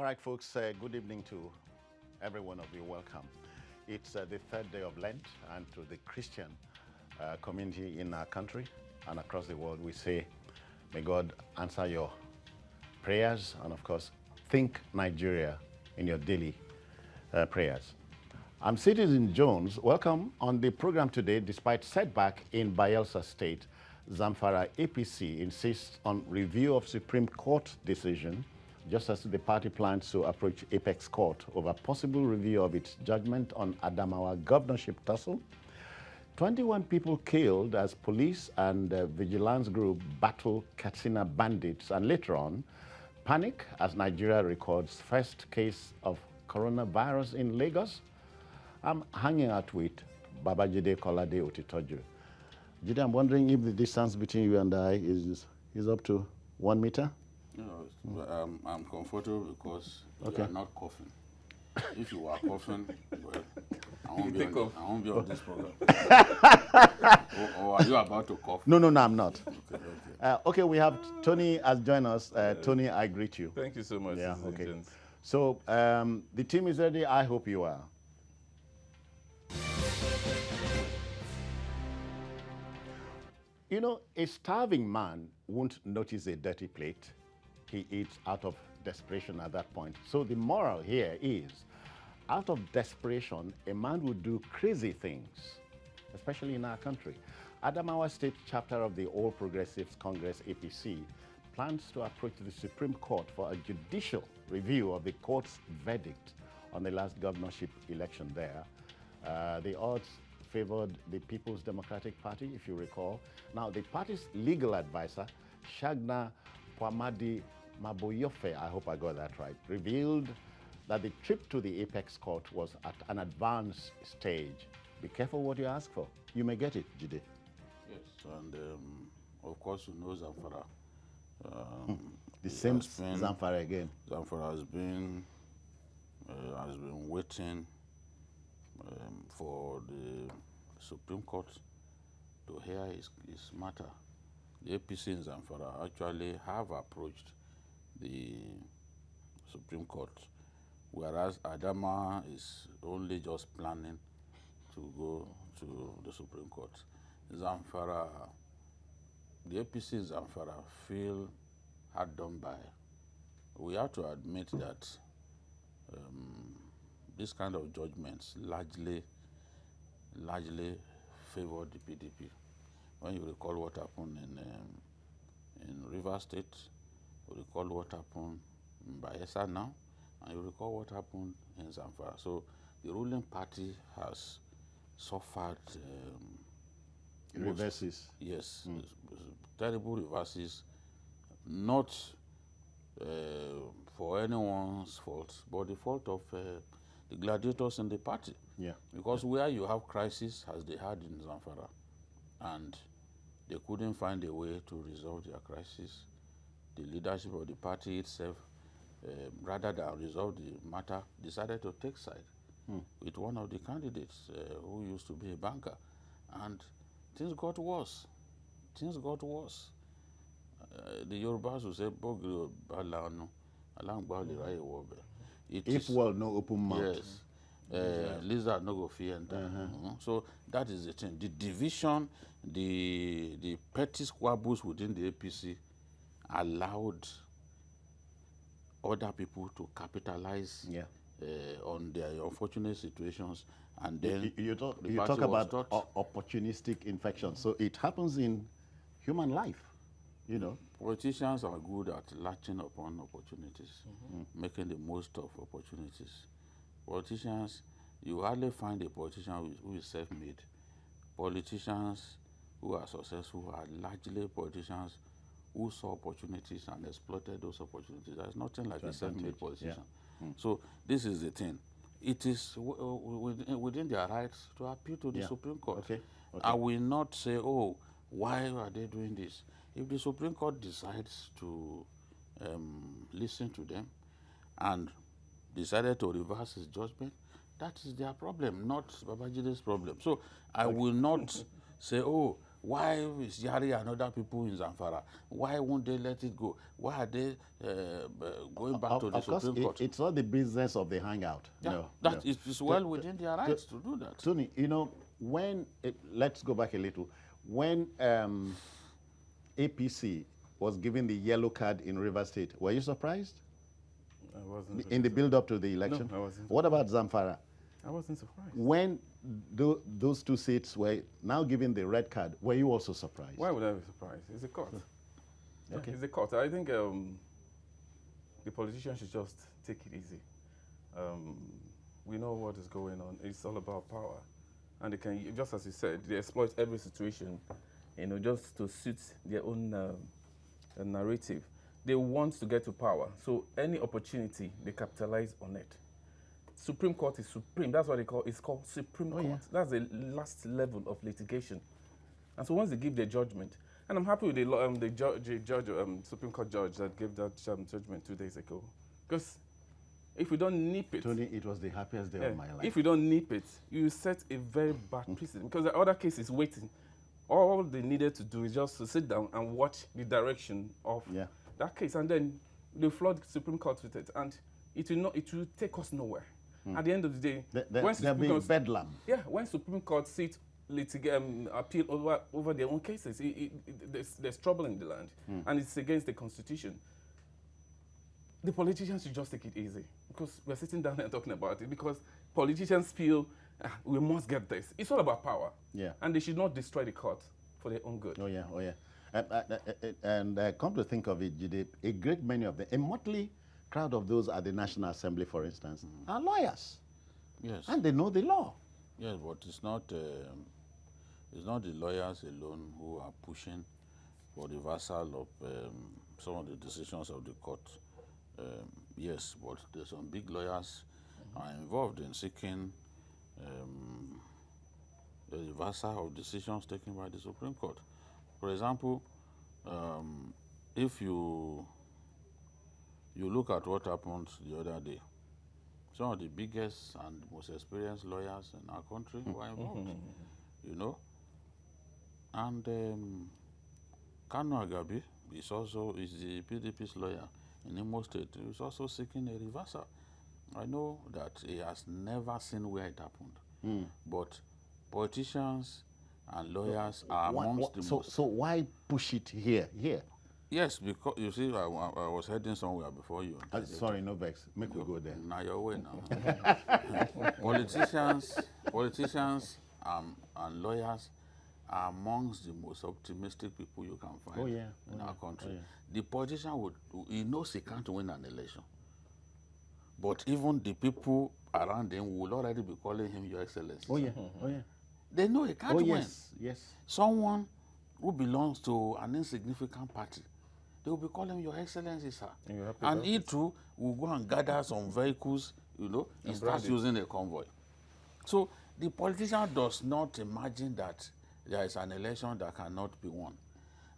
right, folks, good evening to every one of you. Welcome. It's the third day of Lent, and to the Christian community in our country and across the world, we say, may God answer your prayers, and of course, think Nigeria in your daily prayers. I'm Citizen Jones. Welcome on the program today. Despite setback in Bayelsa State, Zamfara APC insists on review of Supreme Court decision, just as the party plans to approach Apex Court over possible review of its judgment on Adamawa governorship tussle. 21 people killed as police and vigilance group battle Katsina bandits, and later on, panic as Nigeria records first case of coronavirus in Lagos. I'm hanging out with Babajide Kolade Otitoju. Jide, I'm wondering if the distance between you and I is up to 1 meter? No, I'm comfortable because you are not coughing. If you are coughing, well, I won't be on this program. or are you about to cough? No, I'm not. Okay. Okay, we have Tony has joined us. Tony, I greet you. Thank you so much. Yeah, okay. So the team is ready. I hope you are. You know, a starving man won't notice a dirty plate. He eats out of desperation at that point. So the moral here is, out of desperation, a man would do crazy things, especially in our country. Adamawa State chapter of the All Progressives Congress APC plans to approach the Supreme Court for a judicial review of the court's verdict on the last governorship election there. The odds favored the People's Democratic Party, if you recall. Now, the party's legal advisor, Shagna Pwamadi Maboyofe, I hope I got that right, revealed that the trip to the Apex Court was at an advanced stage. Be careful what you ask for. You may get it, Jide. Yes, and of course you know Zamfara. The same Zamfara again. Zamfara has been waiting for the Supreme Court to hear his matter. The APC in Zamfara actually have approached the Supreme Court, whereas Adama is only just planning to go to the Supreme Court. Zamfara, the APC in Zamfara feel hard done by. We have to admit that this kind of judgments largely favor the PDP. When you recall what happened in Rivers State, you recall what happened in Bayelsa now, and you recall what happened in Zamfara. So the ruling party has suffered reverses. Yes, terrible reverses, not for anyone's fault, but the fault of the gladiators in the party. Yeah. Because where you have crisis, as they had in Zamfara, and they couldn't find a way to resolve their crisis, the leadership of the party itself, rather than resolve the matter, decided to take side with one of the candidates who used to be a banker. And things got worse. The Yorubas will say, if well, no open mouth. Yes. Lizard no go fear enter. So that is the thing. The division, the petty squabbles within the APC allowed other people to capitalize on their unfortunate situations, and then you talk about opportunistic infection. So it happens in human life, you know. Politicians are good at latching upon opportunities, making the most of opportunities. Politicians, you hardly find a politician who is self-made. Politicians who are successful are largely politicians who saw opportunities and exploited those opportunities. There's nothing like a self-made politician. Yeah. So this is the thing. It is within their rights to appeal to the Supreme Court. Okay. I will not say, oh, why are they doing this? If the Supreme Court decides to listen to them and decided to reverse his judgment, that is their problem, not Babajide's problem. So I will not say, oh, Why is Yari and other people in Zamfara? Why won't they let it go? Why are they going back to the Supreme Court? It's not the business of the hangout. Yeah, No, that no. is well within their rights to do that. Tony, you know, let's go back a little. When APC was given the yellow card in River State, were you surprised? I wasn't. In the build-up to the election? No, I wasn't. What about Zamfara? I wasn't surprised. When those two seats were now given the red card, were you also surprised? Why would I be surprised? It's a court. Yeah, Okay. it's a court. I think the politicians should just take it easy. We know what is going on. It's all about power. And they can, just as you said, they exploit every situation, you know, just to suit their own narrative. They want to get to power. So any opportunity, they capitalize on it. Supreme Court is supreme. That's what it's called Supreme Court. Yeah. That's the last level of litigation. And so once they give their judgment, and I'm happy with the Supreme Court judge that gave that judgment 2 days ago. Because if we don't nip it... Tony, it was the happiest day of my life. If we don't nip it, you set a very bad precedent. Because the other case is waiting. All they needed to do is just to sit down and watch the direction of that case. And then they flood the Supreme Court with it. And it will take us nowhere. At the end of the day... There'll be bedlam. Yeah, when Supreme Court sit appeal over their own cases, there's trouble in the land. And it's against the Constitution. The politicians should just take it easy. Because we're sitting down and talking about it. Because politicians feel, we must get this. It's all about power. Yeah. And they should not destroy the court for their own good. Oh, yeah, oh, yeah. And come to think of it, Jide, a great many of them, a motley crowd of those at the National Assembly, for instance, are lawyers. Yes. And they know the law. Yes, but it's not the lawyers alone who are pushing for the reversal of some of the decisions of the court. Yes, but there's some big lawyers are involved in seeking the reversal of decisions taken by the Supreme Court. For example, if you look at what happened the other day, some of the biggest and most experienced lawyers in our country were involved, you know. And Kanu Agabi is the PDP's lawyer in Imo State. He is also seeking a reversal. I know that he has never seen where it happened, but politicians and lawyers are amongst the most. So why push it here? Yes, because you see, I was heading somewhere before you. Sorry, no vex. Make we go there. Now your way now. Politicians and lawyers are amongst the most optimistic people you can find in our country. Oh, yeah. The politician he knows he can't win an election. But even the people around him will already be calling him Your Excellency. Oh, yeah. Oh, yeah. They know he can't win. Yes. Someone who belongs to an insignificant party, they will be calling Your Excellency, sir. And he too will go and gather some vehicles, you know, and starts using a convoy. So the politician does not imagine that there is an election that cannot be won.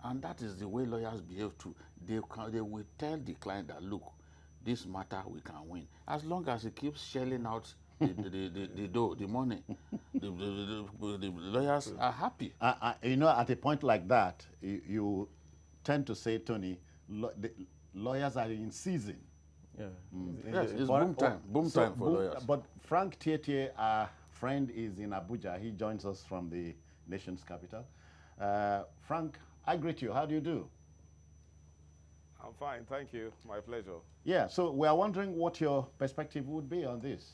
And that is the way lawyers behave too. They will tell the client that, look, this matter we can win. As long as he keeps shelling out the money, the lawyers are happy. You know, at a point like that, you tend to say, Tony, the lawyers are in season. Yeah. Yes, it's boom time for lawyers. But Frank Tietie, our friend, is in Abuja. He joins us from the nation's capital. Frank, I greet you. How do you do? I'm fine, thank you. My pleasure. Yeah, so we are wondering what your perspective would be on this.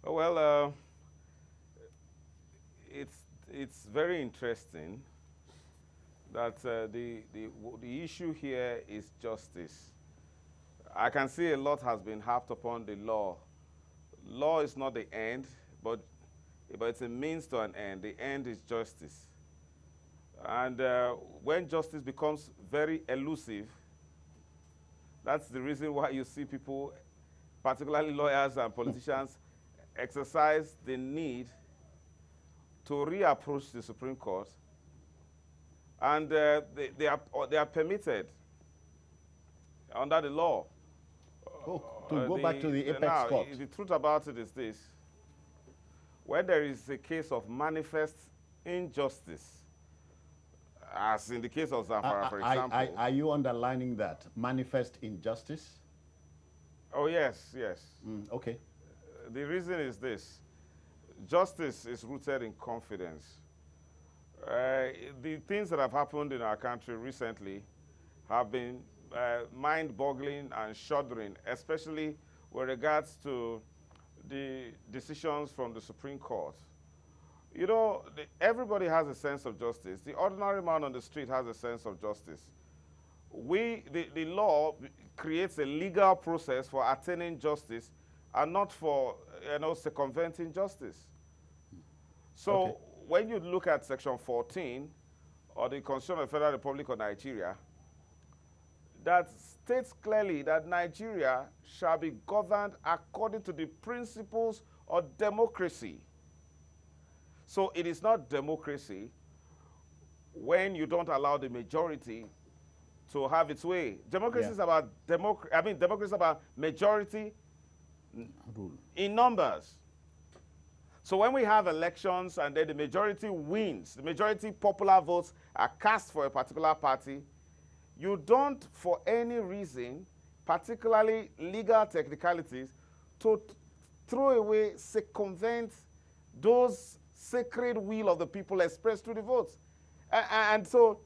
Well, it's very interesting that the issue here is justice. I can see a lot has been harped upon the law. Law is not the end, but it's a means to an end. The end is justice. And when justice becomes very elusive, that's the reason why you see people, particularly lawyers and politicians, exercise the need to reapproach the Supreme Court. And they are permitted under the law. To go back to the apex court. The truth about it is this. When there is a case of manifest injustice, as in the case of Zamfara, for example. Are you underlining that? Manifest injustice? Oh, yes, yes. Okay. The reason is this. Justice is rooted in confidence. The things that have happened in our country recently have been mind-boggling and shuddering, especially with regards to the decisions from the Supreme Court. You know, everybody has a sense of justice. The ordinary man on the street has a sense of justice. The law creates a legal process for attaining justice and not for, circumventing justice. So when you look at Section 14 of the Constitution of the Federal Republic of Nigeria, that states clearly that Nigeria shall be governed according to the principles of democracy. So it is not democracy when you don't allow the majority to have its way. Democracy is about democracy is about majority in numbers. So when we have elections and then the majority wins, the majority popular votes are cast for a particular party, you don't, for any reason, particularly legal technicalities, to throw away, circumvent those sacred will of the people expressed through the votes. And so,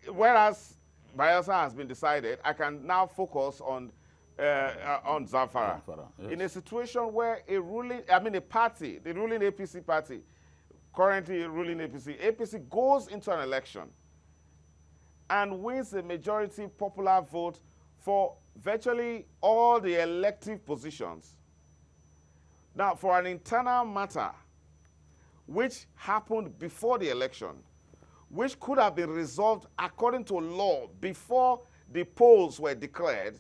whereas Bayelsa has been decided, I can now focus on Zamfara. Yes. In a situation where a party, the ruling APC party, currently ruling APC goes into an election and wins a majority popular vote for virtually all the elective positions. Now, for an internal matter which happened before the election, which could have been resolved according to law before the polls were declared,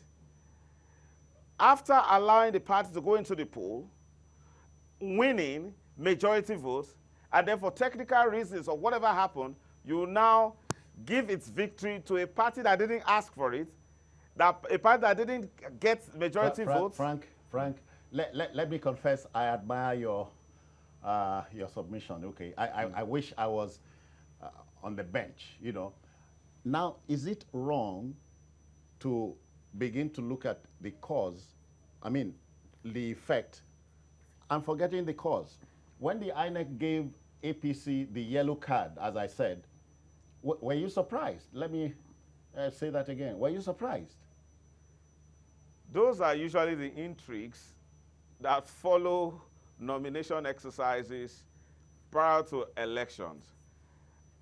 after allowing the party to go into the poll, winning majority votes, and then for technical reasons or whatever happened, you now give its victory to a party that didn't ask for it, a party that didn't get majority votes. Frank, let me confess, I admire your submission. Okay, I wish I was on the bench. You know, now is it wrong to begin to look at the cause? I mean, the effect, and forgetting the cause. When the INEC gave APC the yellow card, as I said, were you surprised? Let me say that again. Were you surprised? Those are usually the intrigues that follow nomination exercises prior to elections.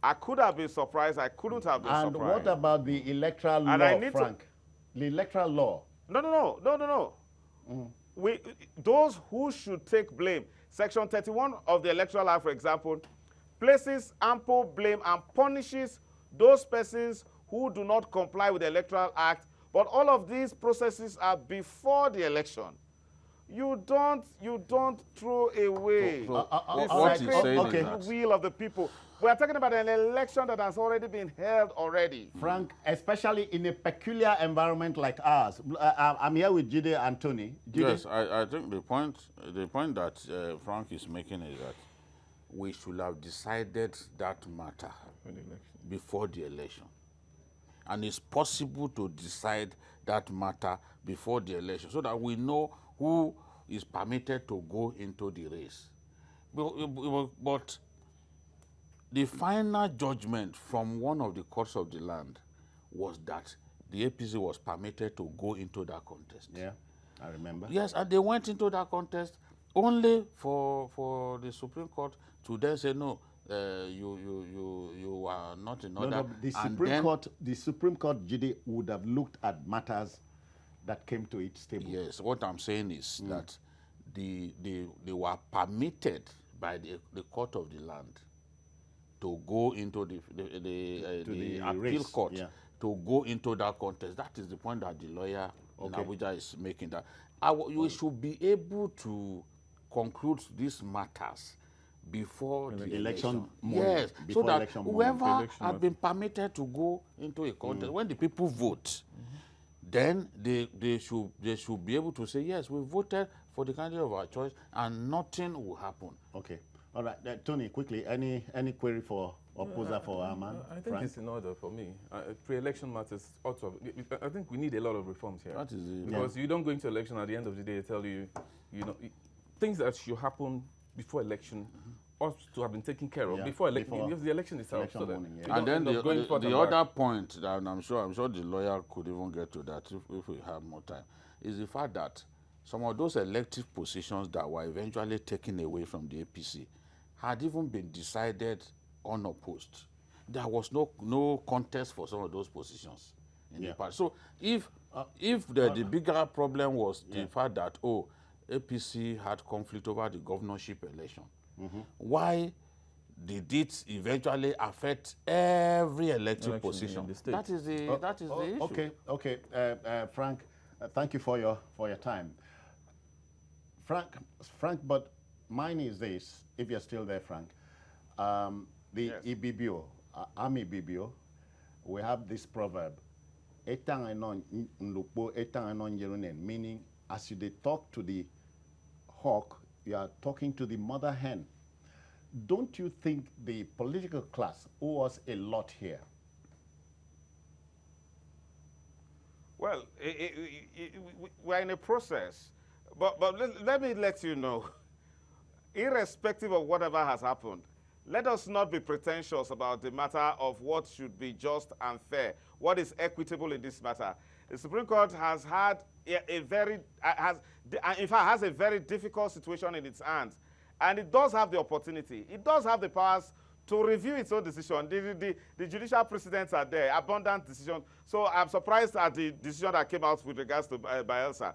I could have been surprised. I couldn't have been surprised. And what about the electoral law, Frank? The electoral law. No. Those who should take blame. Section 31 of the Electoral Act, for example, places ample blame and punishes those persons who do not comply with the Electoral Act. But all of these processes are before the election. You don't throw away the will of the people. We are talking about an election that has already been held already. Frank, especially in a peculiar environment like ours. I'm here with Jide and Tony. Jide? Yes, I think the point that Frank is making is that we should have decided that matter before the election. And it's possible to decide that matter before the election so that we know who is permitted to go into the race. But the final judgment from one of the courts of the land was that the APC was permitted to go into that contest. Yeah, I remember. Yes, and they went into that contest only for the Supreme Court to then say, no, you are not in order. No, the Supreme Court, Jide, would have looked at matters that came to its table. Yes, what I'm saying is that they were permitted by the court of the land to go into the appeal court, to go into that contest. That is the point that the lawyer in Abuja is making. That we should be able to conclude these matters before the election. Yes, so that whoever had been permitted to go into a contest, when the people vote, then they should be able to say, yes, we voted for the candidate of our choice, and nothing will happen. Okay. All right, Tony, quickly, any query for opposer for our man? I think Frank? it's in order for me. Pre-election matters also. I think we need a lot of reforms here. That is it. Because you don't go into election at the end of the day, tell you, things that should happen before election ought to have been taken care of before election, because the election itself. Election morning, we And don't then end up going forth the and other back. point that I'm sure the lawyer could even get to that if we have more time, is the fact that some of those elective positions that were eventually taken away from the APC had even been decided unopposed. There was no contest for some of those positions in the past. So if the bigger problem was the fact that APC had conflict over the governorship election, why did it eventually affect every elective position? in the state. That is the issue. Okay. Frank, thank you for your time. Frank, but mine is this. If you're still there, Frank, the Ibibio, Army Ibibio, we have this proverb, meaning as you talk to the hawk, you are talking to the mother hen. Don't you think the political class owe us a lot here? Well, we're in a process, but let me let you know, irrespective of whatever has happened, let us not be pretentious about the matter of what should be just and fair, what is equitable in this matter. The Supreme Court has had in fact, has a very difficult situation in its hands, and it does have the opportunity, it does have the powers to review its own decision. The judicial precedents are there, abundant decisions. So I'm surprised at the decision that came out with regards to Bielsa.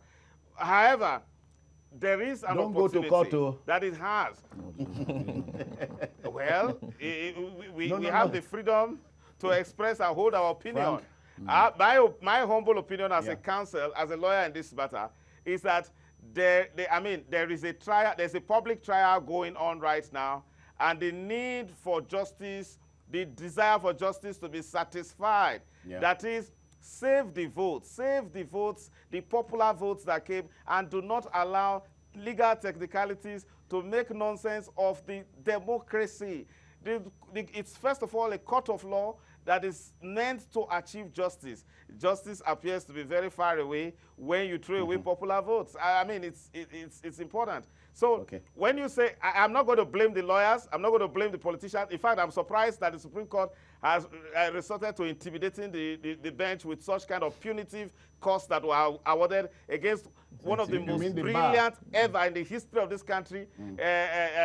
However, there is an opportunity that it has. Well, we have the freedom to express and hold our opinion. My humble opinion as a counsel, as a lawyer in this matter, is that there is a trial, there's a public trial going on right now, and the need for justice, the desire for justice to be satisfied. That is, save the votes, the popular votes that came, and do not allow legal technicalities to make nonsense of the democracy. It's first of all a court of law that is meant to achieve justice. Justice appears to be very far away when you throw away popular votes. I mean, it's important. So when you say, I'm not going to blame the lawyers, I'm not going to blame the politicians. In fact, I'm surprised that the Supreme Court has resorted to intimidating the bench with such kind of punitive costs that were awarded against one of the most brilliant ever in the history of this country,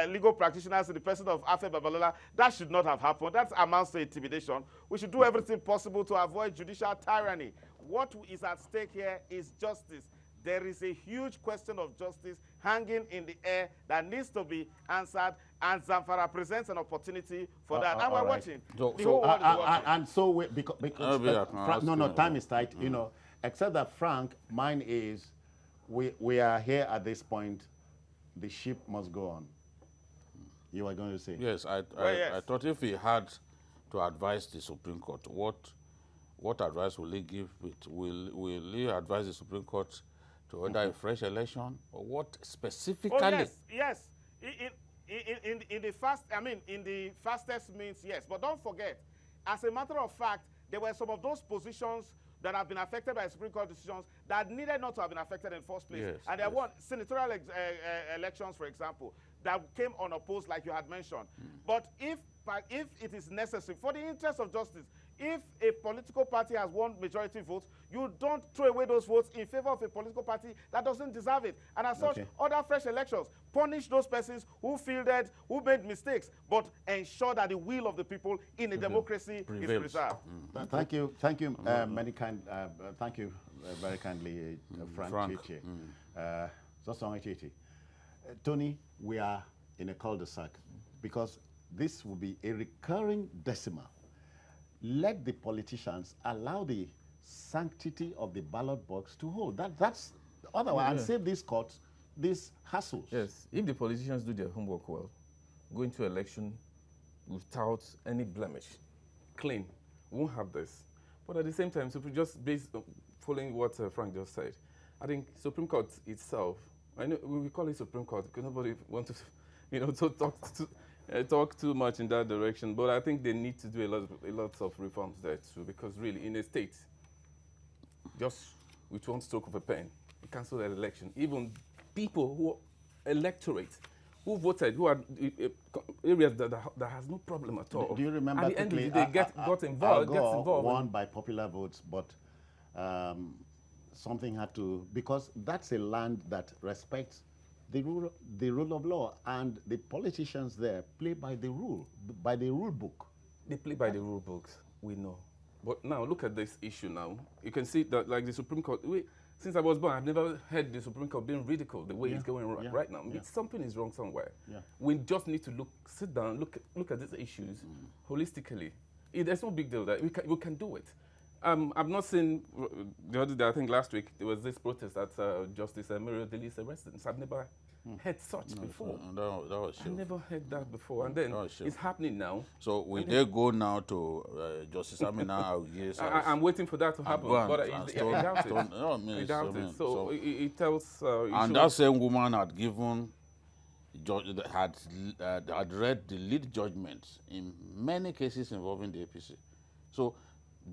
legal practitioners in the person of Afe Babalola. That should not have happened. That amounts to intimidation. We should do everything possible to avoid judicial tyranny. What is at stake here is justice. There is a huge question of justice hanging in the air that needs to be answered, and Zamfara presents an opportunity for that. And we're watching. The whole world is watching. And so, because time is tight, you know, except that, Frank, mine is, we are here at this point, the ship must go on. You were going to say? Yes, I thought if he had to advise the Supreme Court, what advice will he give it? Will he advise the Supreme Court to order a fresh election, or what specifically? Oh, yes. In the fastest means, yes. But don't forget, as a matter of fact, there were some of those positions that have been affected by Supreme Court decisions that needed not to have been affected in the first place. And there were senatorial elections, for example, that came unopposed, like you had mentioned. But if it is necessary, for the interest of justice, if a political party has won majority votes, you don't throw away those votes in favor of a political party that doesn't deserve it. And as such, other fresh elections, punish those persons who fielded, who made mistakes, but ensure that the will of the people in a democracy is preserved. Thank you, thank you very kindly, Frank Chichi. Tony, we are in a cul-de-sac because this will be a recurring decimal. Let the politicians allow the sanctity of the ballot box to hold. That's otherwise, and save these courts, these hassles. Yes, if the politicians do their homework well, go into election without any blemish, clean, we won't have this. But at the same time, just based on following what Frank just said, I think Supreme Court itself, I know we call it Supreme Court because nobody wants to, to talk to. talk too much in that direction, but I think they need to do a lot of reforms there too, because really, in a state, just with one stroke of a pen, you cancel an election. Even people who electorate, who voted, who are areas that has no problem at all. Do you remember at the end of quickly, the day, got involved, gets involved. Won by popular votes, but something had to, because that's a land that respects the rule of law, and the politicians there play by the rule book. They play by the rule books, we know. But now, look at this issue now. You can see that, like the Supreme Court, since I was born, I've never heard the Supreme Court being ridiculed the way it's going right now. Something is wrong somewhere. We just need to sit down, look at these issues holistically. There's no big deal there. We can do it. I've not seen, the other day, I think last week, there was this protest at Justice Muriel Deli's residence. I've never heard such before. That was sure. I never heard that before. And then it's happening now. So will they go now to Justice Amina? I'm waiting for that to happen. But I doubt it. I doubt it. So it tells... and that same woman had given, had read the lead judgments in many cases involving the APC. So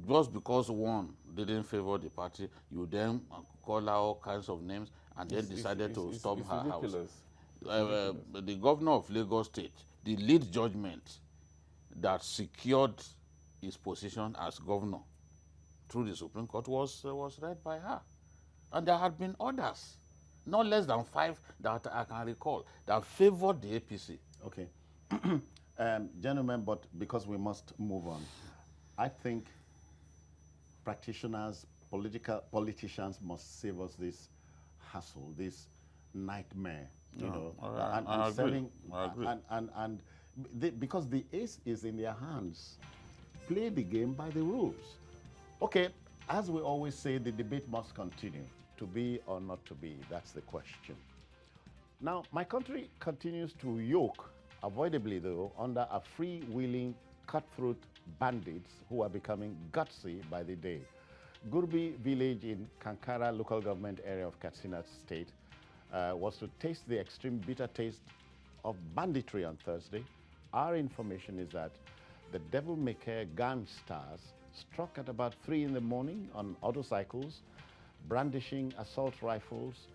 just because one didn't favor the party, you then call her all kinds of names and then decided to storm her house. The governor of Lagos State, the lead judgment that secured his position as governor through the Supreme Court was read by her. And there had been others, not less than 5 that I can recall, that favored the APC. Okay. Gentlemen, but because we must move on, I think practitioners, politicians must save us this hassle, this nightmare, you know. I agree. Because the ace is in their hands. Play the game by the rules. Okay, as we always say, the debate must continue. To be or not to be, that's the question. Now, my country continues to yoke, avoidably though, under a freewheeling, cutthroat bandits who are becoming gutsy by the day. Gurbi village in Kankara local government area of Katsina state was to taste the extreme bitter taste of banditry on Thursday. Our information is that the devil-may-care gangsters struck at about 3 in the morning on motorcycles, brandishing assault rifles.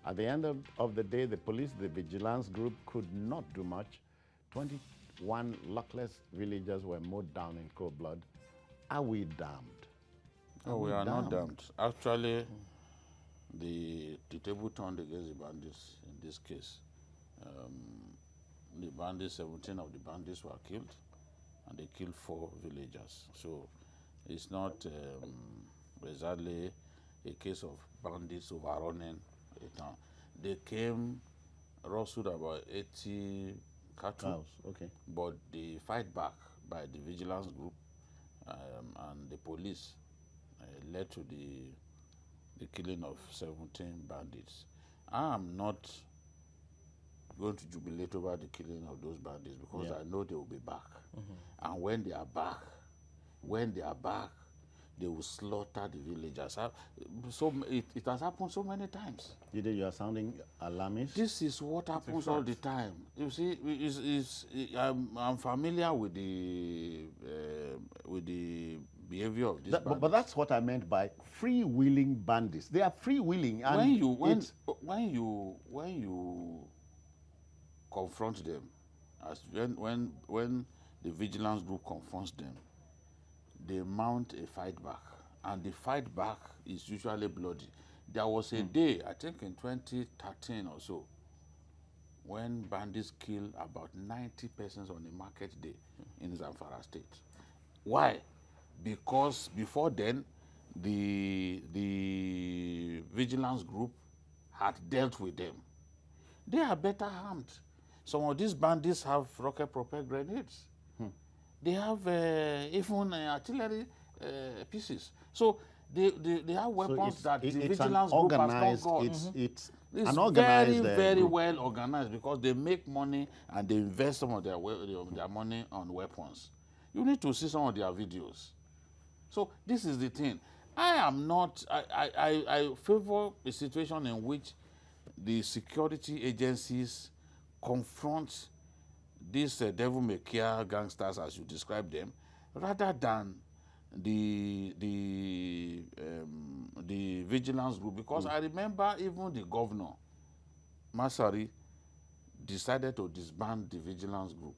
At the end of the day, the police, the vigilance group, could not do much. 21 luckless villagers were mowed down in cold blood. Are we damned? No, we are not damned. Actually, the table turned against the bandits in this case. The bandits, 17 of the bandits were killed, and they killed 4 villagers. So it's not exactly a case of bandits overrunning a town. They came, rustled about 80 cattle, okay. But the fight back by the vigilance group and the police led to the killing of 17 bandits. I am not going to jubilate over the killing of those bandits because I know they will be back. And when they are back, they will slaughter the villagers. So it has happened so many times. You are sounding alarmist. This is what happens all the time. You see, I'm familiar with the behavior of these bandits. But that's what I meant by freewheeling bandits. They are freewheeling. And when you confront them, as when the vigilance group confronts them, they mount a fight back, and the fight back is usually bloody. There was a day, I think in 2013 or so, when bandits killed about 90 persons on a market day in Zamfara state. Why? Because before then, the vigilance group had dealt with them. They are better armed. Some of these bandits have rocket-propelled grenades. They have even artillery pieces. So they have weapons that the vigilance group has not got. It's very well organized because they make money and they invest some of their money on weapons. You need to see some of their videos. So this is the thing. I favor a situation in which the security agencies confront these devil-may-care gangsters, as you describe them, rather than the vigilance group. Because I remember even the governor, Masari, decided to disband the vigilance group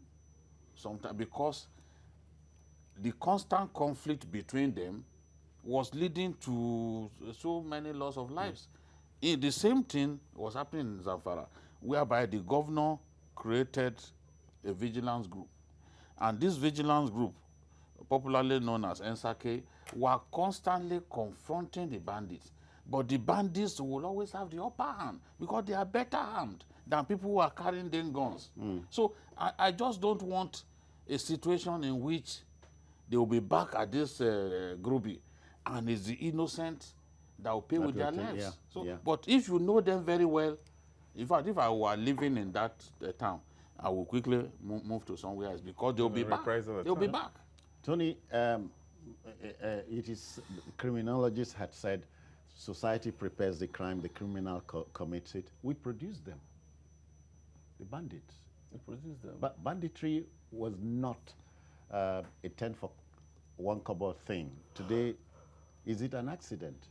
sometime because the constant conflict between them was leading to so many loss of lives. The same thing was happening in Zamfara, whereby the governor created a vigilance group. And this vigilance group, popularly known as NSAK, were constantly confronting the bandits. But the bandits will always have the upper hand because they are better armed than people who are carrying them guns. So I just don't want a situation in which they will be back at this groupie and it's the innocent that will pay with their lives. But if you know them very well, in fact, if I were living in that town, I will quickly move to somewhere else because they'll be back. They'll be back. Tony, it is, criminologists had said, society prepares the crime, the criminal commits it. We produce them, the bandits. We produce them. But banditry was not a 10 for 1 kobo thing. Today, is it an accident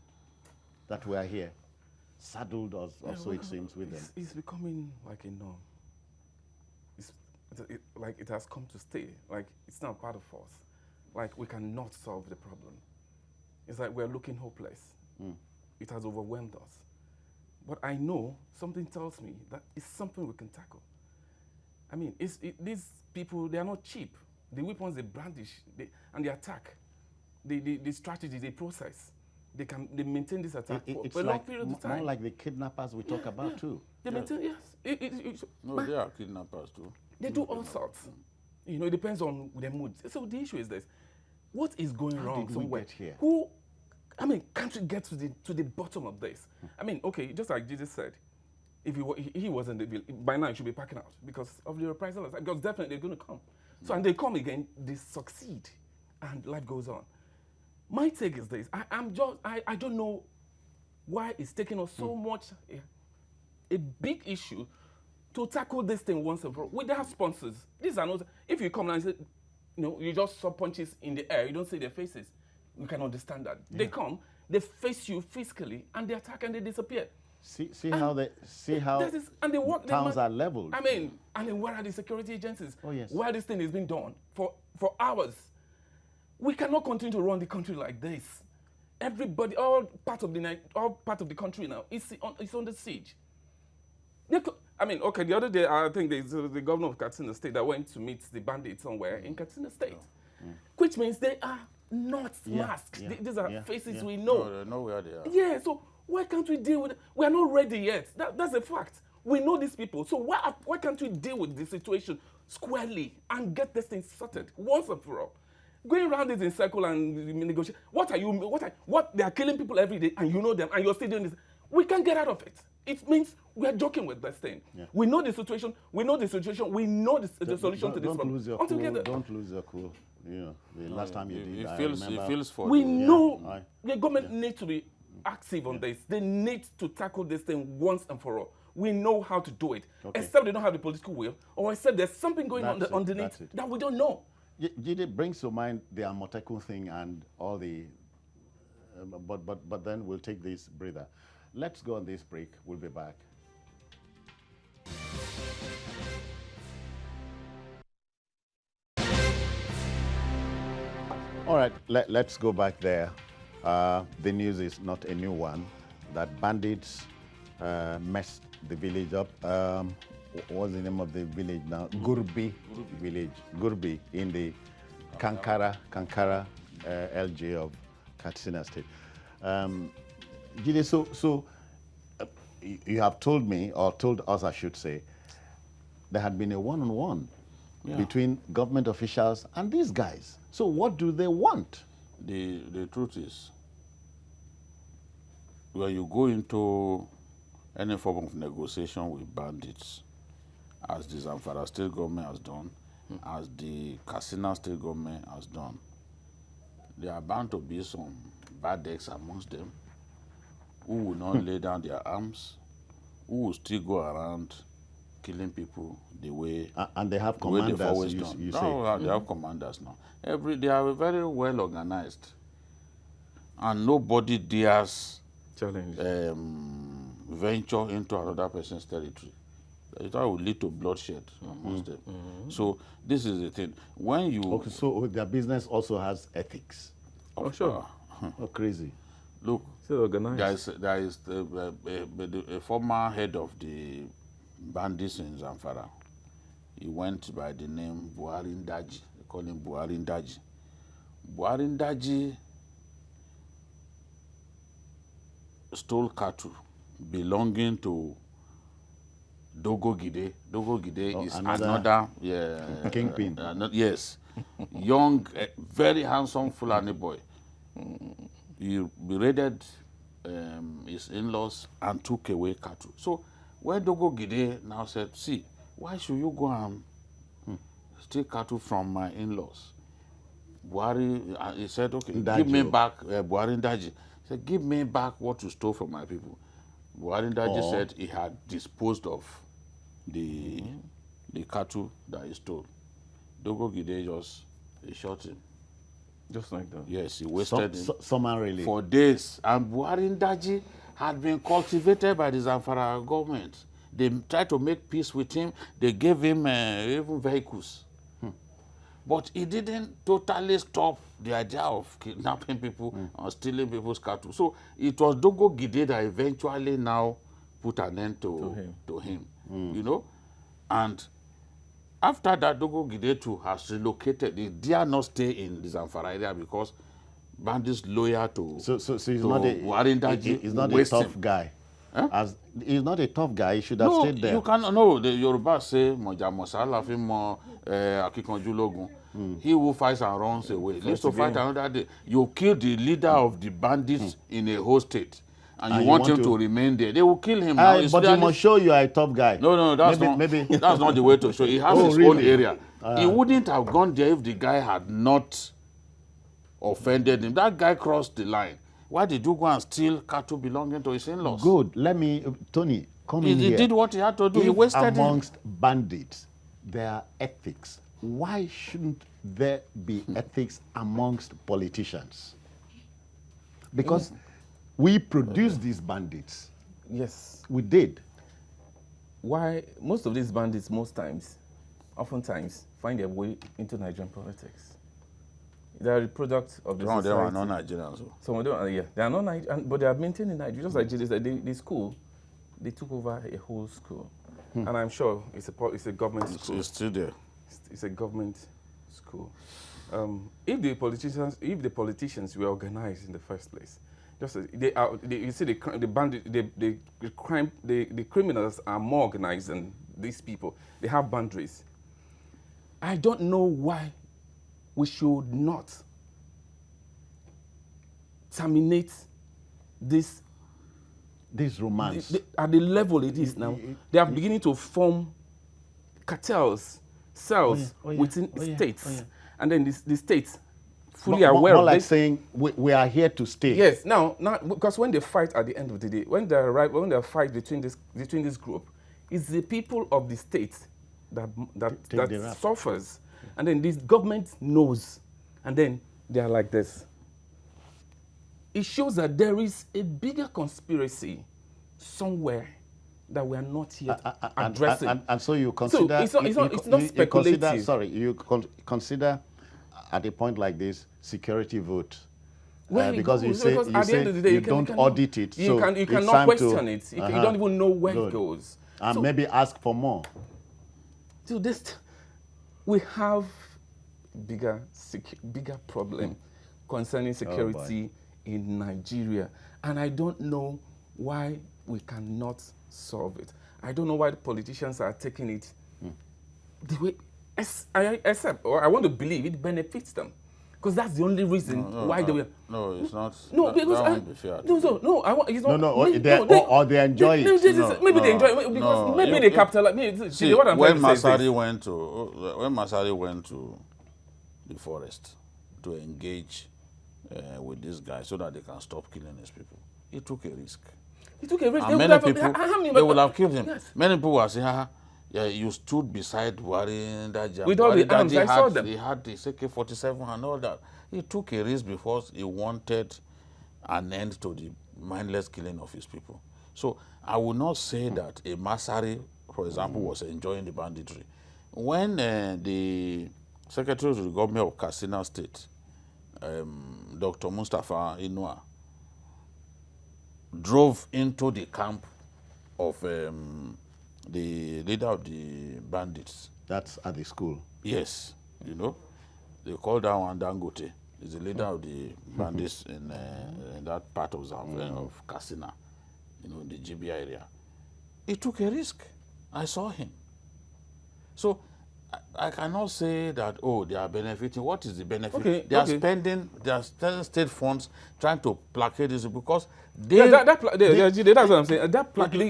that we are here, saddled us, or so it seems, with them? It's becoming like a norm. Like it has come to stay. Like it's not part of us. Like we cannot solve the problem. It's like we're looking hopeless. It has overwhelmed us. But I know something tells me that it's something we can tackle. I mean, these people, they are not cheap. The weapons they brandish and they attack, the strategy, the process, they maintain this attack for a long period of time. More like the kidnappers we talk about too. They maintain, yes. No, they are kidnappers too. They do all sorts. You know, it depends on their mood. So the issue is this: what is going wrong somewhere? Get here? Can't we get to the bottom of this? I mean, okay, just like Jesus said, if he wasn't by now, he should be packing out because of the reprisals. Because definitely they're going to come. So and they come again, they succeed, and life goes on. My take is this: I don't know why it's taking us so much a big issue to tackle this thing once and for all. We have sponsors. These are not. If you come and say, you just saw punches in the air, you don't see their faces. You can understand that. They come, they face you physically, and they attack and they disappear. See how towns are leveled. I mean, where are the security agencies? Oh yes. Where this thing is being done for hours. We cannot continue to run the country like this. Everybody, all part of the country now is under siege. The other day I think the governor of Katsina State that went to meet the bandits somewhere in Katsina State, which means they are not masked. These are faces we know. No, they know where they are. Yeah, so why can't we deal with it? We are not ready yet. That's a fact. We know these people. So why can't we deal with the situation squarely and get this thing sorted once and for all? Going around this in circle and negotiate. They are killing people every day and you know them and you're still doing this. We can't get out of it. It means we are joking with this thing. Yeah. We know the situation. We know the solution to this problem. Don't lose your cool. The last time you did, it feels for we know the government needs to be active on this. They need to tackle this thing once and for all. We know how to do it, except they don't have the political will, or except there's something going on underneath that we don't know. It brings to mind the Amotekun thing and all the, but then we'll take this breather. Let's go on this break. We'll be back. All right, let's go back there. The news is not a new one, that bandits messed the village up. What's the name of the village now? Gurbi village. Gurbi in the Kankara LG of Katsina State. Jide, so you have told me, or told us I should say, there had been a one-on-one between government officials and these guys. So what do they want? The truth is, when you go into any form of negotiation with bandits, as the Zamfara state government has done, as the Katsina state government has done, there are bound to be some bad eggs amongst them who will not lay down their arms, who will still go around killing people the way And they have the way they've commanders, always you done. say. No, they have commanders now. They are very well organized, and nobody dares Challenge. venture into another person's territory. That will lead to bloodshed amongst them. So this is the thing. When you Okay, so their business also has ethics. Oh, sure. Oh, crazy. Look, Still organized. there is a former head of the bandits in Zamfara. He went by the name Buhari Ndaji. They call him Buhari Ndaji. Buhari Ndaji stole cattle belonging to Dogo Gide. Dogo Gide is another kingpin. Yes, young, very handsome Fulani boy. He raided his in-laws and took away cattle. So when Dogo Gide now said, see, why should you go and steal cattle from my in-laws? Buhari, he said, okay, give me back, Buhari Ndaji. He said, give me back what you stole from my people. Buhari Ndaji said he had disposed of the cattle that he stole. Dogo Gide he shot him. Just like that. Yes, he wasted him Summarily. for days. And Buhari Ndaji had been cultivated by the Zamfara government. They tried to make peace with him. They gave him even vehicles. But he didn't totally stop the idea of kidnapping people or stealing people's cattle. So it was Dogo Gide that eventually now put an end to him. You know? And after that, Dogo Gide too has relocated. He dare not stay in the Zamfara area because bandits loyal to So he's not a tough guy. Huh? As he's not a tough guy, he should have stayed there. You cannot. No, the Yoruba say Moja Mosala Fimo Akikonjulogun. He who fights and runs away lives to fight another day. You kill the leader of the bandits in a whole state, and you want him to remain there. They will kill him now. But you must show you are a tough guy. No, that's that's not the way to show. He has his own area. He wouldn't have gone there if the guy had not offended him. That guy crossed the line. Why did you go and steal cattle belonging to his in-laws? Good. Let me, Tony, come in here. He did what he had to do. He wasted amongst bandits, there are ethics. Why shouldn't there be ethics amongst politicians? Because we produce these bandits. Yes. We did. Why most of these bandits, oftentimes, find their way into Nigerian politics. They are the product of the society. Some of them are not Nigerians. Some of them are, they are not Nigerian, but they are maintained in Nigeria. Just like Jesus said, the school, they took over a whole school. And I'm sure it's a government school. It's still there. It's a government school. If the politicians were organized in the first place, just as you see the criminals are more organized than these people. They have boundaries. I don't know why we should not terminate this romance. At the level it is now. They are beginning to form cartels, cells within states. And then the states fully aware of like this. Saying we are here to stay. Yes, now because when they fight at the end of the day, when they fight between this group, it's the people of the state that suffers. And then this government knows, and then they are like this. It shows that there is a bigger conspiracy somewhere that we are not yet addressing. And so you consider... So it's not speculative. You consider at a point like this, security vote. Because you say at the end of the day, you don't audit it. You cannot question it. You don't even know where it goes. And maybe ask for more. So we have bigger problem concerning security in Nigeria. And I don't know why we cannot solve it. I don't know why the politicians are taking it the way, I want to believe it benefits them. Because that's the only reason why they will. No, it's not. No, because it's not. Or they enjoy it. Maybe they enjoy it because maybe they capitalize. When Masari went to the forest to engage with this guy so that they can stop killing his people, he took a risk. He took a risk. And many people, they would have killed him. Yes. Many people were saying, Yeah, you stood beside Warinda With all the arms, I saw them. He had the AK-47 and all that. He took a risk because he wanted an end to the mindless killing of his people. So I would not say that a Masari, for example, was enjoying the banditry. When the Secretary of the Government of Katsina State, Dr. Mustafa Inua, drove into the camp of the leader of the bandits. That's at the school. Yes, you know, they call that one Dangote. He's the leader of the bandits in that part of Zamfara, of Katsina, you know, in the GB area. He took a risk. I saw him. So I cannot say that, oh, they are benefiting. What is the benefit? Okay, they are spending state funds trying to placate this because they... that's what I'm saying.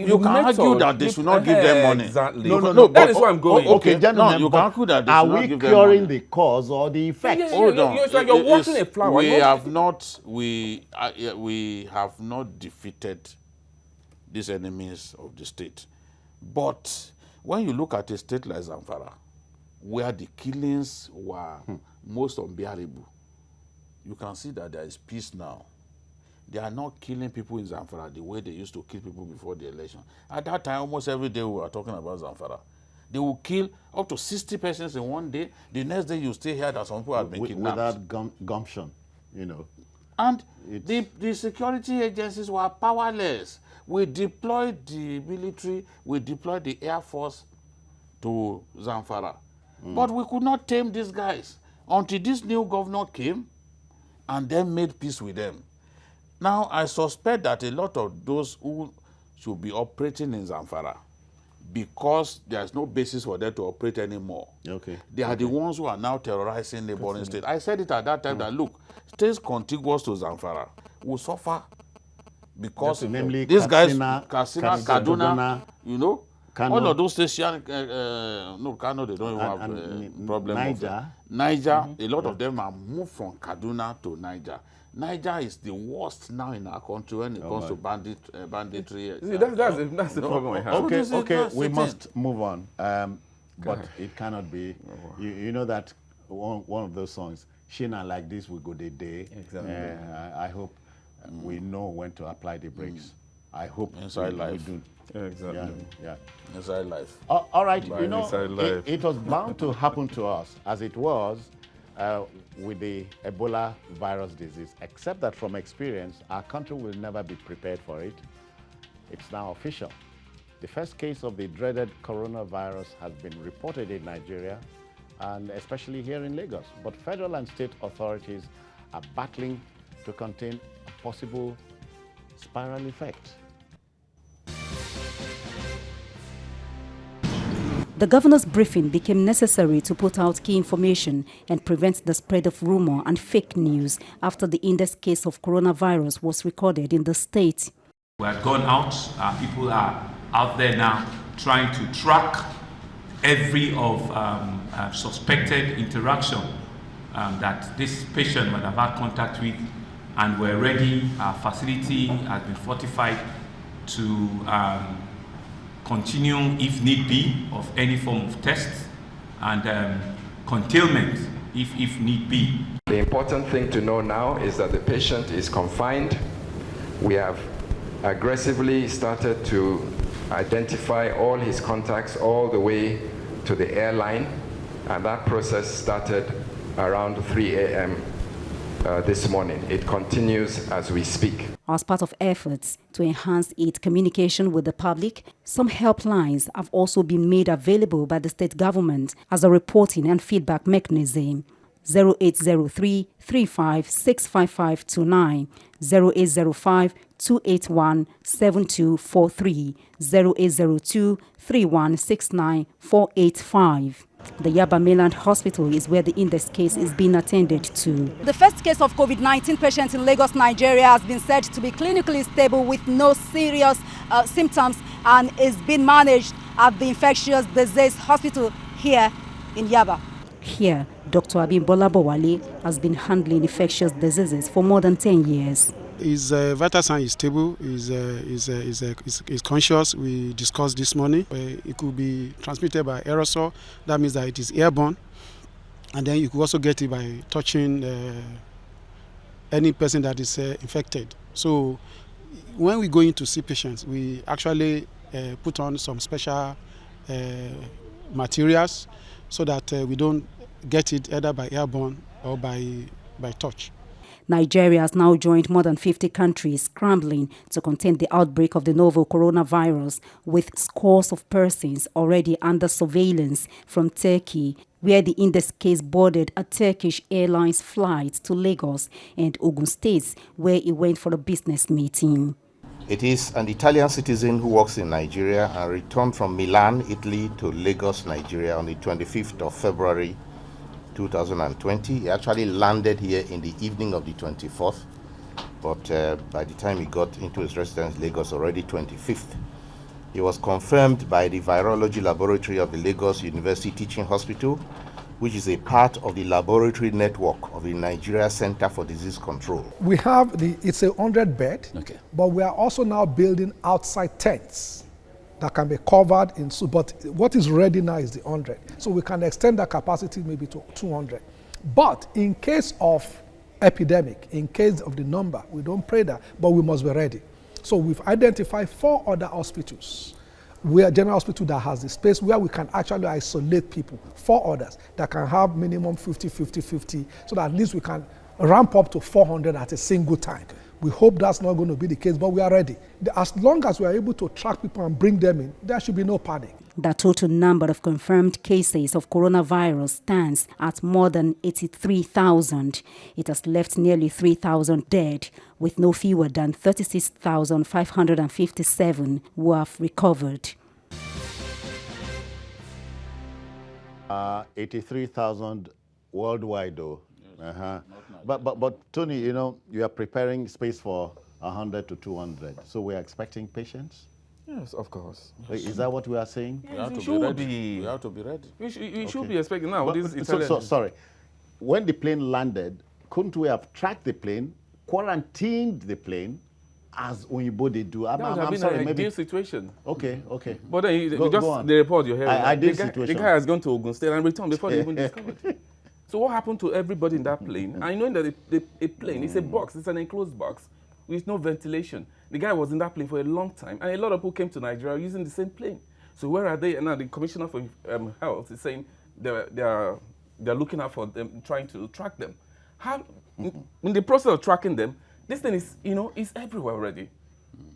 You can argue that they should not give them money. Exactly. No, that is where I'm going. Okay, gentlemen, no, you can argue that they are should not we give them curing money. the cause or the effect? Hold on. It's like you're watering a flower. We have not defeated these enemies of the state. But when you look at a state like Zamfara, where the killings were most unbearable, you can see that there is peace now. They are not killing people in Zamfara the way they used to kill people before the election. At that time, almost every day we were talking about Zamfara. They will kill up to 60 persons in one day. The next day you still hear that some people have been kidnapped. Without gumption, you know. And the security agencies were powerless. We deployed the military, we deployed the Air Force to Zamfara. But we could not tame these guys until this new governor came and then made peace with them. Now, I suspect that a lot of those who should be operating in Zamfara, because there's no basis for them to operate anymore, they are the ones who are now terrorizing neighboring states. I said it at that time that, look, states contiguous to Zamfara will suffer because namely these Katsina, guys, Kaduna, you know, Kano. all of those states, no, Kano, they don't even have a problem. Niger. Niger, a lot of them are moved from Kaduna to Niger. Niger is the worst now in our country when it comes to banditry. See, that's the problem we have. Okay, we must move on. But it cannot be. You know that one of those songs, Shina like this, we go the day. Exactly. I hope we know when to apply the brakes. I hope Inside life. we do. Exactly. Yeah. Inside life. All right, By you know, inside life. it was bound to happen to us, as it was with the Ebola virus disease, except that from experience, our country will never be prepared for it. It's now official. The first case of the dreaded coronavirus has been reported in Nigeria, and especially here in Lagos. But federal and state authorities are battling to contain a possible spiral effect. The governor's briefing became necessary to put out key information and prevent the spread of rumor and fake news after the index case of coronavirus was recorded in the state. We have gone out, people are out there now trying to track every of suspected interaction that this patient might have had contact with, and we're ready. Our facility has been fortified to continue, if need be, of any form of test and containment if need be. The important thing to know now is that the patient is confined. We have aggressively started to identify all his contacts all the way to the airline, and that process started around 3 a.m. This morning. It continues as we speak. As part of efforts to enhance its communication with the public, some helplines have also been made available by the state government as a reporting and feedback mechanism. 0803 35 65529, 0805 281 7243, 0802 3169 485. The Yaba Mainland Hospital is where the index case is being attended to. The first case of COVID-19 patient in Lagos, Nigeria has been said to be clinically stable with no serious symptoms and is being managed at the infectious disease hospital here in Yaba. Here, Dr. Abimbola Bowale has been handling infectious diseases for more than 10 years. His vital sign is stable, is conscious. We discussed this morning. It could be transmitted by aerosol. That means that it is airborne. And then you could also get it by touching any person that is infected. So when we go in to see patients, we actually put on some special materials so that we don't get it either by airborne or by touch. Nigeria has now joined more than 50 countries scrambling to contain the outbreak of the novel coronavirus, with scores of persons already under surveillance from Turkey, where the index case boarded a Turkish Airlines flight to Lagos and Ogun States, where he went for a business meeting. It is an Italian citizen who works in Nigeria and returned from Milan, Italy to Lagos, Nigeria on the 25th of February 2020. He actually landed here in the evening of the 24th, but by the time he got into his residence, Lagos, already 25th. He was confirmed by the virology laboratory of the Lagos University Teaching Hospital, which is a part of the laboratory network of the Nigeria Center for Disease Control. We have it's a 100-bed, okay, but we are also now building outside tents that can be covered in, but what is ready now is the 100. So we can extend that capacity maybe to 200. But in case of epidemic, in case of the number, we don't pray that, but we must be ready. So we've identified 4 other hospitals. We are general hospital that has the space where we can actually isolate people, 4 others that can have minimum 50, 50, 50, so that at least we can ramp up to 400 at a single time. We hope that's not going to be the case, but we are ready. As long as we are able to track people and bring them in, there should be no panic. The total number of confirmed cases of coronavirus stands at more than 83,000. It has left nearly 3,000 dead, with no fewer than 36,557 who have recovered. 83,000 worldwide, though. But Tony, you know, you are preparing space for 100 to 200. So we are expecting patients? Yes, of course. Is that what we are saying? We have to be ready. We should be expecting now. Sorry. When the plane landed, couldn't we have tracked the plane, quarantined the plane, as Uyibo they do? I'm sorry, maybe ideal situation. Okay. But then the report you heard. Ideal situation. The guy has gone to Ogun State and returned before they even discovered it. So what happened to everybody in that plane? I know that a plane, it's a box, it's an enclosed box with no ventilation. The guy was in that plane for a long time, and a lot of people came to Nigeria using the same plane. So where are they? And now the Commissioner for Health is saying they're looking out for them, trying to track them. In the process of tracking them, this thing is, it's everywhere already.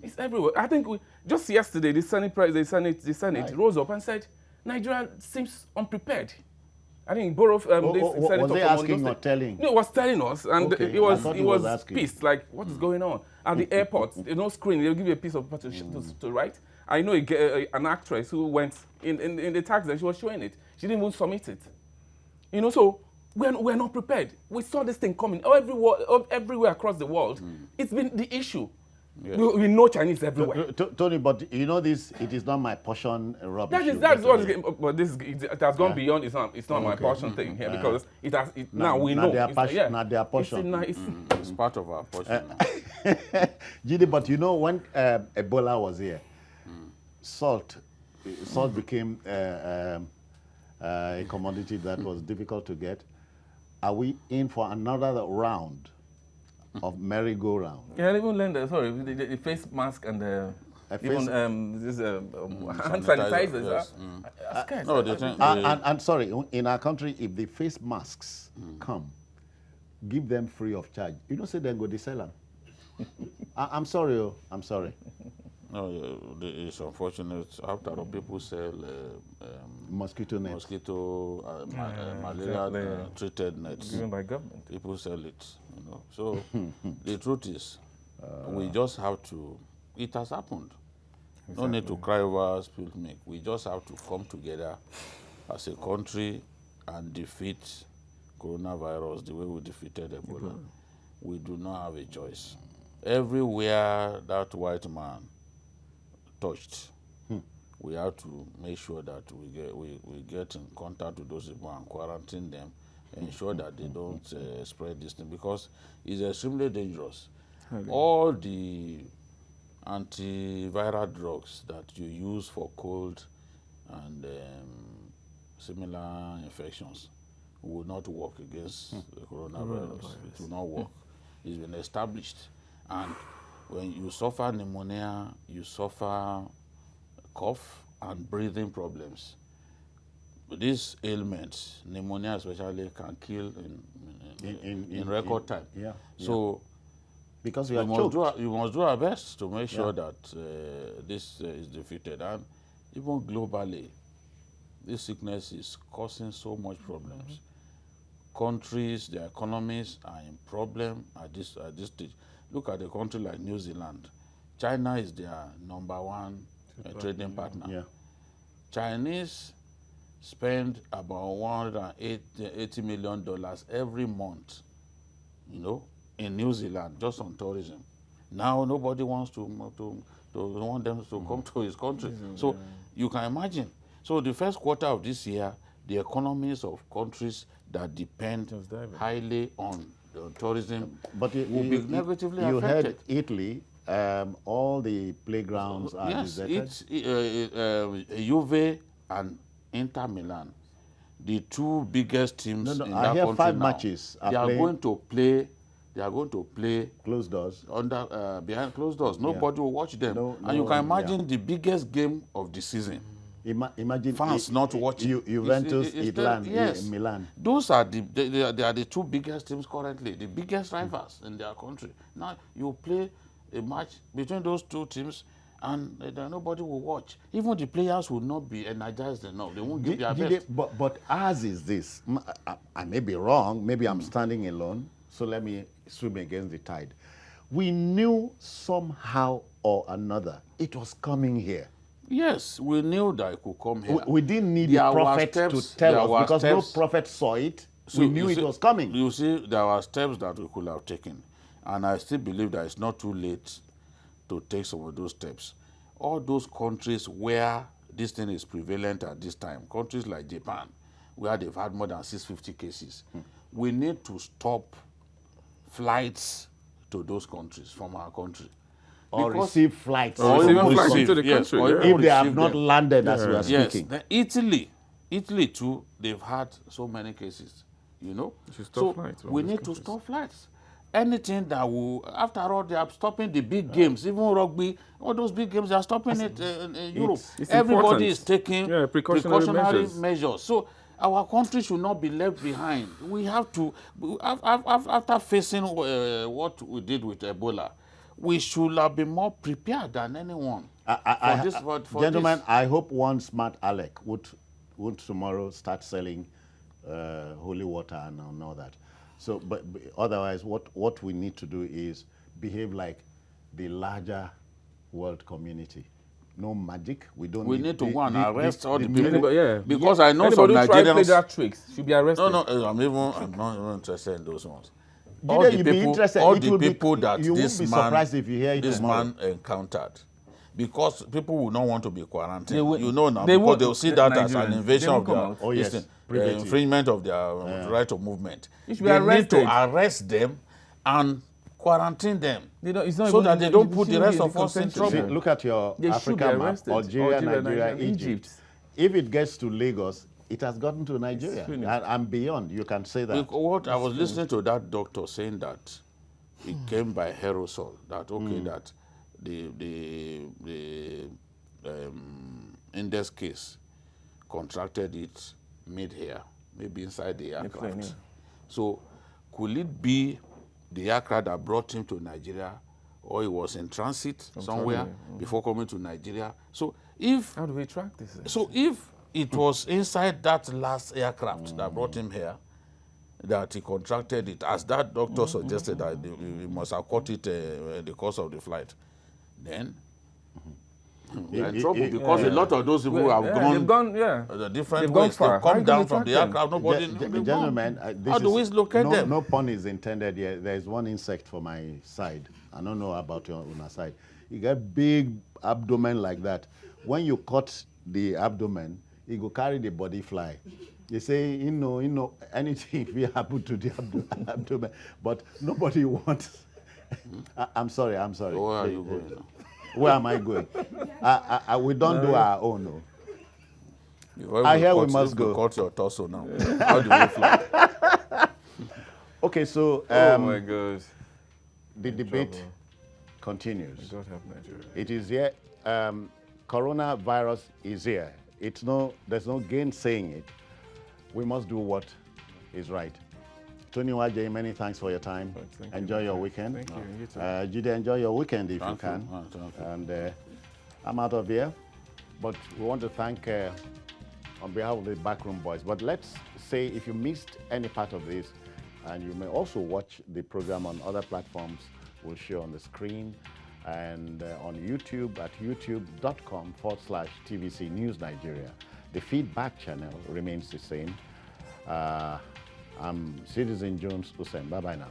It's everywhere. I think just yesterday, the Senate rose up and said Nigeria seems unprepared. I think was they asking or telling? No, it was telling us, and okay. he was pissed. Like, what is going on at the airport? There's no screen. They'll give you a piece of paper to write. I know an actress who went in the taxi and she was showing it. She didn't even submit it. So we're not prepared. We saw this thing coming everywhere across the world. It's been the issue. Yes. We know Chinese everywhere. Tony, but this, it is not my portion rubbish. That's what it has gone beyond. It's not my portion thing here because now we know. Not their portion. It's part of our portion. Gidi, but when Ebola was here, salt became a commodity that was difficult to get. Are we in for another round of merry-go-round? Yeah, even the face mask and hand sanitizers. Yes. And sorry, in our country, if the face masks come, give them free of charge. Say then go they sell them. I'm sorry. No, it's unfortunate. After all, people sell mosquito nets, malaria treated nets. Given by government. People sell it. So the truth is, we just have to. It has happened. Exactly. No need to cry over spilled milk. We just have to come together as a country and defeat coronavirus the way we defeated Ebola. We do not have a choice. Everywhere that white man touched, we have to make sure that we get in contact with those people and quarantine them, ensure that they don't spread this thing, because it's extremely dangerous. all the antiviral drugs that you use for cold and similar infections will not work against the coronavirus. It will not work. It's been established. And when you suffer pneumonia, you suffer cough and breathing problems. These ailments, pneumonia especially, can kill in record time. Yeah. So because you must do our best to make sure that this is defeated. And even globally, this sickness is causing so much problems. Countries, their economies are in problem at this stage. Look at a country like New Zealand. China is their #1 trading partner. Yeah. Chinese spend about $180 million every month, in New Zealand, just on tourism. Now nobody wants to want them to come to his country. So you can imagine. So the first quarter of this year, the economies of countries that depend highly on tourism will be negatively affected. You heard Italy, all the playgrounds are deserted. Yes, it's Juve and Inter Milan, the two biggest teams in that country. I hear 5 now, matches they are going to play. They are going to play closed doors behind closed doors. Nobody will watch them. And you can imagine the biggest game of the season. Imagine fans not watching. Juventus, Milan. Those are they are the two biggest teams currently, the biggest rivals in their country. Now you play a match between those two teams, and nobody will watch. Even the players will not be energized enough. They won't give their best. But ours is this. I may be wrong. Maybe I'm standing alone. So let me swim against the tide. We knew somehow or another it was coming here. Yes, we knew that it could come here. We didn't need the prophet to tell us because no prophet saw it. So we knew it was coming. You see, there were steps that we could have taken. And I still believe that it's not too late to take some of those steps. All those countries where this thing is prevalent at this time, countries like Japan, where they've had more than 650 cases, we need to stop flights to those countries from our country. Or receive flights. Or even flights into the country. If they have not landed as we are speaking. Yes, Italy too, they've had so many cases, So we need to stop flights. Anything that will, after all, they are stopping the big games, even rugby, all those big games, they are stopping it in Europe. Everybody is taking precautionary measures. So our country should not be left behind. We have to, after facing what we did with Ebola, we should have been more prepared than anyone. Gentlemen, I hope one smart Alec would tomorrow start selling holy water and all that. So, but otherwise, what we need to do is behave like the larger world community. No magic. We need to go and arrest all the people. Because I know some Nigerians play that tricks should be arrested. No, I'm not even interested in those ones. All the people that this man encountered, because people will not want to be quarantined. Because they'll see that as an invasion of their infringement of their right of movement. They need to arrest them and quarantine them so that they don't put the rest of us in trouble. See, look at your African map: Algeria, Nigeria, Egypt. If it gets to Lagos, it has gotten to Nigeria and beyond. You can say that. I was listening to that doctor saying that it came by aerosol. That that the in this case contracted it mid-air, maybe inside the aircraft. So could it be the aircraft that brought him to Nigeria, or he was in transit somewhere before coming to Nigeria? So how do we track this? So if it was inside that last aircraft that brought him here, that he contracted it, as that doctor suggested that he must have caught it in the course of the flight, then we are in trouble because a lot of those people have gone different ways. They've come down from the aircraft. Gentlemen, how do we locate them? No pun is intended here. There is one insect for my side. I don't know about your own side. You get big abdomen like that. When you cut the abdomen, it will carry the body fly. They say, anything will happen to the abdomen, but nobody wants I'm sorry. So where are you going now? Where am I going? We don't do our own. No. I hear we must go. go. Cut your torso now. How do we fly? Okay, so oh my God. the debate continues. God help Nigeria. It is here. Coronavirus is here. There's no gainsaying it. We must do what is right. Tony Wajay, many thanks for your time. Enjoy your weekend. Thank you. You too. Jude, enjoy your weekend if you Thank can. you. And I'm out of here. But we want to thank, on behalf of the Backroom Boys, but let's say if you missed any part of this, and you may also watch the program on other platforms, we'll show on the screen, and on YouTube at youtube.com/TVC News Nigeria. The feedback channel remains the same. I'm Citizen Jones Hussein. Bye-bye now.